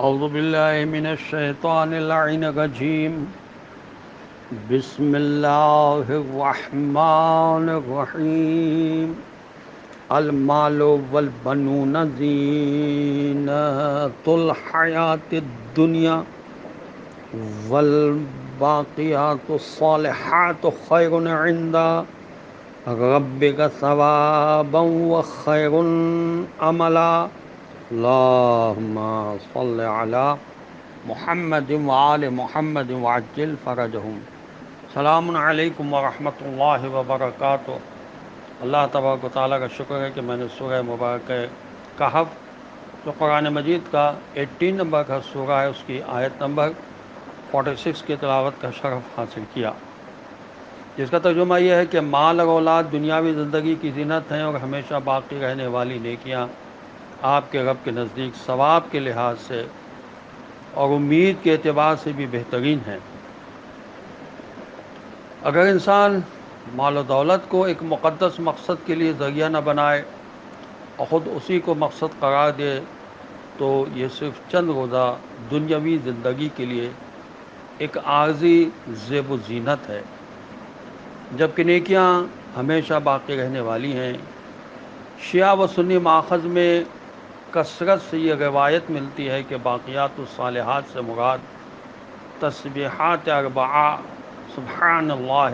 اعوذ باللہ من الشیطان اللعین الرجیم بسم اللہ الرحمن الرحیم المال والبنون زینۃ الحیاۃ الدنیا والباقیات الصالحات خیر عند ربک ثوابا وخیر عملا اللہم صل علی محمد وآل محمد وعجل فرجہم۔ السلام علیکم ورحمۃ اللہ وبرکاتہ۔ اللہ تبارک و تعالیٰ کا شکر ہے کہ میں نے سورہ مبارکہ کہف جو قرآن مجید کا 18 نمبر کا سورہ ہے اس کی آیت نمبر 46 کی تلاوت کا شرف حاصل کیا، جس کا ترجمہ یہ ہے کہ مال اور اولاد دنیاوی زندگی کی زینت ہیں اور ہمیشہ باقی رہنے والی نیکیاں آپ کے رب کے نزدیک ثواب کے لحاظ سے اور امید کے اعتبار سے بھی بہترین ہیں۔ اگر انسان مال و دولت کو ایک مقدس مقصد کے لیے ذریعہ نہ بنائے اور خود اسی کو مقصد قرار دے تو یہ صرف چند روزہ دنیاوی زندگی کے لیے ایک عارضی زیب و زینت ہے، جبکہ نیکیاں ہمیشہ باقی رہنے والی ہیں۔ شیعہ و سنی ماخذ میں کثرت سے یہ روایت ملتی ہے کہ باقیات الصالحات سے مراد تسبیحات اربعہ سبحان اللہ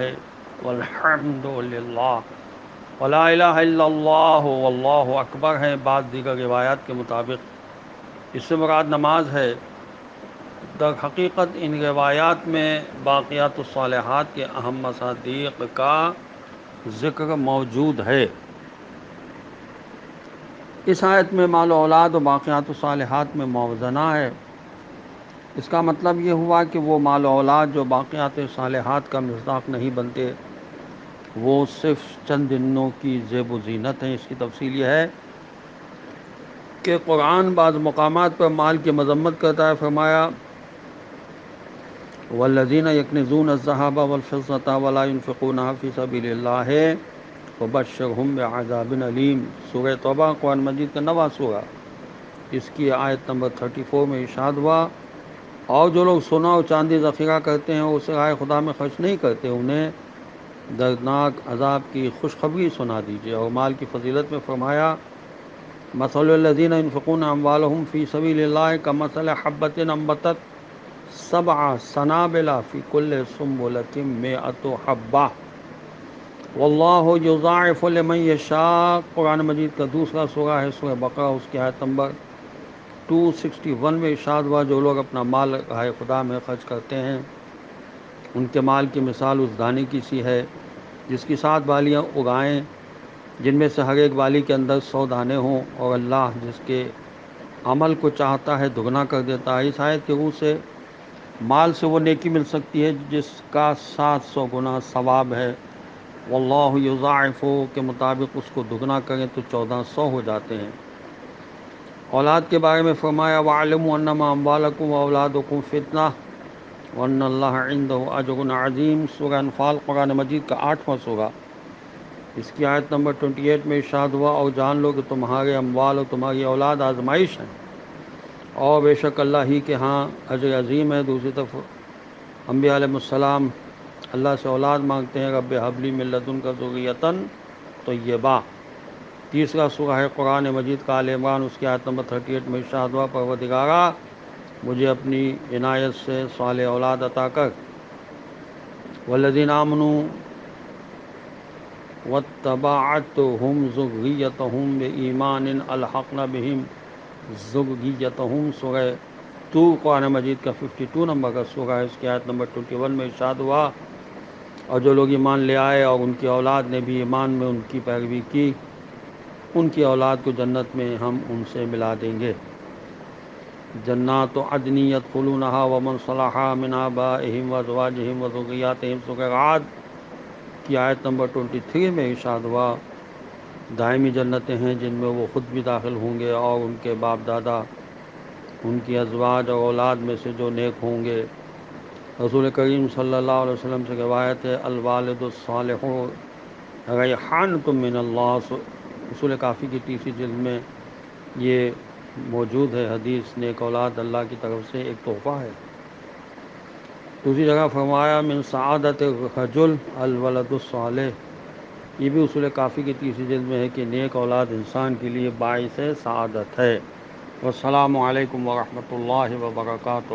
والحمد للہ ولا الہ الا اللہ واللہ اکبر ہیں۔ بعض دیگر روایات کے مطابق اس سے مراد نماز ہے۔ در حقیقت ان روایات میں باقیات الصالحات کے اہم مصادیق کا ذکر موجود ہے۔ اس آیت میں مال و اولاد و باقیات الصالحات میں موازنہ ہے۔ اس کا مطلب یہ ہوا کہ وہ مال و اولاد جو باقیات صالحات کا مصداق نہیں بنتے وہ صرف چند دنوں کی زیب و زینت ہیں۔ اس کی تفصیل یہ ہے کہ قرآن بعض مقامات پر مال کی مذمت کرتا ہے۔ فرمایا والذین یکنزون الذھب والفضة ولا ينفقونها فی سبیل اللہ وبشرہم بعذاب علیم۔ سورہ توبہ قرآن مجید کا 9واں سورہ، اس کی آیت نمبر 34 میں ارشاد ہوا، اور جو لوگ سونا اور چاندی ذخیرہ کرتے ہیں اسے رائے خدا میں خرچ نہیں کرتے انہیں دردناک عذاب کی خوشخبری سنا دیجیے۔ اور مال کی فضیلت میں فرمایا مثل الذین ينفقون اموالهم فی سبیل اللہ کمثل حبۃ انبتت سبع سنابل فی کل سنبلۃ مئۃ حبۃ واللہ یضاعف لمن یشاء۔ قرآن مجید کا دوسرا سورہ ہے سورہ بقرہ، اس کی آیت نمبر 261 میں ارشاد ہوا، جو لوگ اپنا مال راہ خدا میں خرچ کرتے ہیں ان کے مال کی مثال اس دانے کی سی ہے جس کی 7 بالیاں اگائیں، جن میں سے ہر ایک بالی کے اندر 100 دانے ہوں، اور اللہ جس کے عمل کو چاہتا ہے دگنا کر دیتا ہے۔ اس آیت کے روح سے مال سے وہ نیکی مل سکتی ہے جس کا 700 گنا ثواب ہے۔ واللہ یضاعف کے مطابق اس کو دگنا کریں تو 1400 ہو جاتے ہیں۔ اولاد کے بارے میں فرمایا وَاعْلَمُوا أَنَّمَا أَمْوَالُكُمْ وَأَوْلَادُكُمْ فِتْنَةٌ وَأَنَّ اللَّهَ عِندَهُ أَجْرٌ عَظِيمٌ۔ سورہ انفال قرآن مجید کا 8واں سورہ، اس کی آیت نمبر 28 میں ارشاد ہوا، اور جان لو کہ تمہارے اموال اور تمہاری اولاد آزمائش ہیں اور بے شک اللہ ہی کے ہاں اجر عظیم ہے۔ دوسری طرف انبیاء علیہ السلام اللہ سے اولاد مانگتے ہیں، رب ھب لی من لدنک ذریۃ طیبہ۔ تیسرا سورہ ہے قرآن مجید کا آل عمران، اس کی آیت نمبر 38 میں ارشاد ہوا، پروردگارا مجھے اپنی عنایت سے صالح اولاد عطا کر۔ والذین آمنوا واتبعتہم ذریتہم بإیمان الحقنا بہم ذریتہم۔ سورہ طور قرآن مجید کا 52 نمبر کا سورہ ہے، اس کی آیت نمبر 21 میں ارشاد ہوا، اور جو لوگ ایمان لے آئے اور ان کی اولاد نے بھی ایمان میں ان کی پیروی کی ان کی اولاد کو جنت میں ہم ان سے ملا دیں گے۔ جنات عدن یدخلونہا ومن صلح من آبائہم وازواجہم وذریاتہم۔ سورہ رعد کی آیت نمبر 23 میں ارشاد ہوا، دائمی جنتیں ہیں جن میں وہ خود بھی داخل ہوں گے اور ان کے باپ دادا، ان کی ازواج اور اولاد میں سے جو نیک ہوں گے۔ رسول کریم صلی اللہ علیہ وسلم سے روایت ہے الوالد الصالح ریحانۃ من اللہ۔ اصول کافی کی تیسری جلد میں یہ موجود ہے حدیث، نیک اولاد اللہ کی طرف سے ایک تحفہ ہے۔ دوسری جگہ فرمایا من سعادت الرجل الولد الصالح، یہ بھی اصول کافی کی تیسری جلد میں ہے کہ نیک اولاد انسان کے لیے باعث سعادت ہے۔ والسلام علیکم ورحمۃ اللہ وبرکاتہ۔